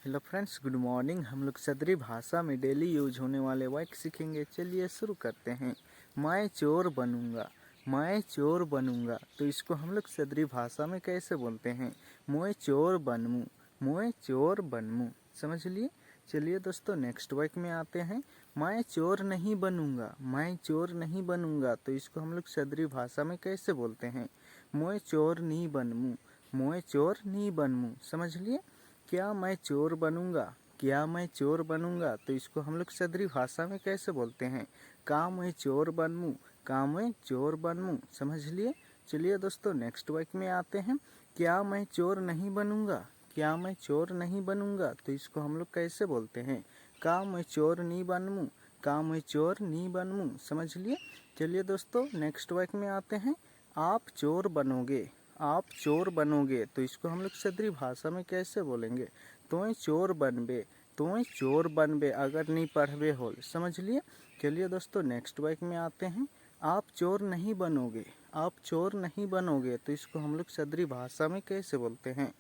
Hello friends, good morning. हम लोग सदरी भाषा में डेली यूज होने वाले वाक्य सीखेंगे। चलिए शुरू करते हैं। मैं चोर बनूंगा, मैं चोर बनूंगा। तो इसको हम लोग सदरी भाषा में कैसे बोलते हैं? मैं चोर बनमू, मैं चोर बनमू। समझ लिए। चलिए दोस्तों नेक्स्ट वाक्य में आते हैं। मैं चोर नहीं बनूंगा, मैं चोर नहीं बनूंगा। तो इसको हम लोग सदरी भाषा में कैसे बोलते हैं? मैं चोर नहीं बनमू, मैं चोर नहीं बनमू। समझ लिए। क्या मैं चोर बनूंगा, क्या मैं चोर बनूंगा। तो इसको हम लोग सदरी भाषा में कैसे बोलते हैं? का मैं चोर बनमू, का मैं चोर बनमू। समझ लिए। चलिए दोस्तों नेक्स्ट वाक्य में आते हैं। क्या मैं चोर नहीं बनूंगा, क्या मैं चोर नहीं बनूंगा। तो इसको हम लोग कैसे बोलते हैं? का मैं चोर नहीं बनमू, का मैं चोर नहीं बनमू। समझ लिए। चलिए दोस्तों नेक्स्ट वाक्य में आते हैं। आप चोर बनोगे, आप चोर बनोगे। तो इसको हम लोग सदरी भाषा में कैसे बोलेंगे? तोय चोर बनबे, तोय चोर बनबे अगर नहीं पढ़बे हो। समझ लिए। चलिए दोस्तों नेक्स्ट वाक्य में आते हैं। आप चोर नहीं बनोगे, आप चोर नहीं बनोगे। तो इसको हम लोग सदरी भाषा में कैसे बोलते हैं?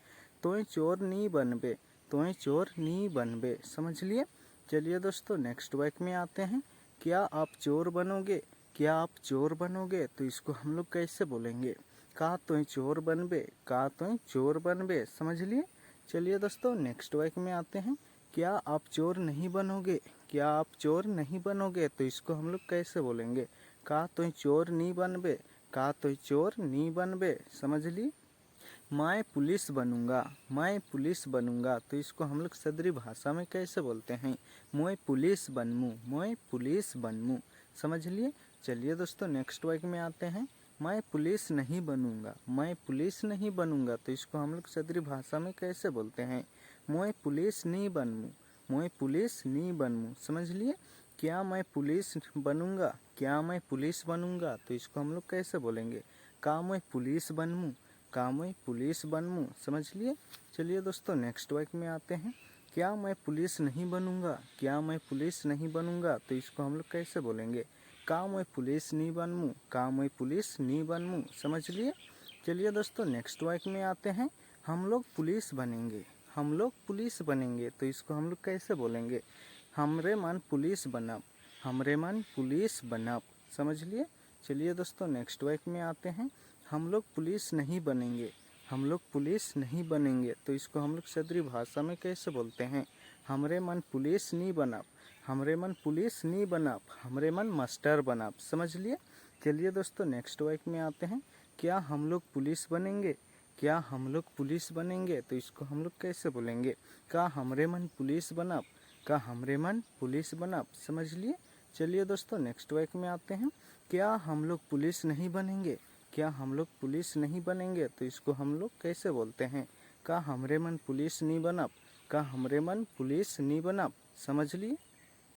तोय चोर नहीं बनबे, तोय चोर नहीं बनबे। समझ लिए। चलिए दोस्तों नेक्स्ट वाक्य में आते हैं। क्या आप चोर बनोगे, क्या आप चोर बनोगे। तो इसको हम लोग कैसे बोलेंगे? का तुम चोर बनबे, का तुम चोर बनबे। समझ लिए। चलिए दोस्तों नेक्स्ट वाक्य में आते हैं। क्या आप चोर नहीं बनोगे, क्या आप चोर नहीं बनोगे। तो इसको हम लोग कैसे बोलेंगे? का तुम चोर नहीं बनबे, का तुम चोर नहीं बनबे। समझ लिए। मैं पुलिस बनूंगा, मैं पुलिस बनूंगा। तो इसको हम लोग सदरी भाषा में कैसे बोलते हैं? मैं पुलिस बनमू, मैं पुलिस बनमू। समझ लिए। चलिए दोस्तों नेक्स्ट वाक्य में आते हैं। मैं पुलिस नहीं बनूंगा, मैं पुलिस नहीं बनूंगा। तो इसको हम लोग सदरी भाषा में कैसे बोलते हैं? मैं पुलिस नहीं बनमू, मैं पुलिस नहीं बनमू। समझ लिए। क्या मैं पुलिस बनूंगा, क्या मैं पुलिस बनूंगा। तो इसको हम लोग कैसे बोलेंगे? का मैं पुलिस बनमू, का मैं पुलिस बनमू। समझ लिए। चलिए दोस्तों नेक्स्ट वाक्य में आते हैं। क्या मैं पुलिस नहीं बनूंगा, क्या मैं पुलिस नहीं बनूंगा। तो इसको हम लोग कैसे बोलेंगे? का मैं पुलिस नहीं बनमू, का मैं पुलिस नहीं बनमू। समझ लिए। चलिए दोस्तों नेक्स्ट वाक्य में आते हैं। हम लोग पुलिस बनेंगे, हम लोग पुलिस बनेंगे। तो इसको हम लोग कैसे बोलेंगे? हमरे मन पुलिस बनब, हमरे मन पुलिस बनब। समझ लिए। चलिए दोस्तों नेक्स्ट वाक्य में आते हैं। हम लोग पुलिस नहीं बनेंगे, हम लोग पुलिस नहीं बनेंगे। तो इसको हम लोग सदरी भाषा में कैसे बोलते हैं? हमरे मन पुलिस नहीं बनब, हमरे मन पुलिस नहीं बनब, हमरे मन मास्टर बनब। समझ लिए। चलिए दोस्तों नेक्स्ट वाक्य में आते हैं। क्या हम लोग पुलिस बनेंगे, क्या हम लोग पुलिस बनेंगे। तो इसको हम लोग कैसे बोलेंगे? का हमरे मन पुलिस बनब, का हमरे मन पुलिस बनब। समझ लिए। चलिए दोस्तों नेक्स्ट वाक्य में आते हैं। क्या हम लोग पुलिस नहीं बनेंगे, क्या हम लोग पुलिस नहीं बनेंगे। तो इसको हम लोग कैसे बोलते हैं? का हमरे मन पुलिस नहीं बनब, का हमरे मन पुलिस नहीं बनब। समझ लिए।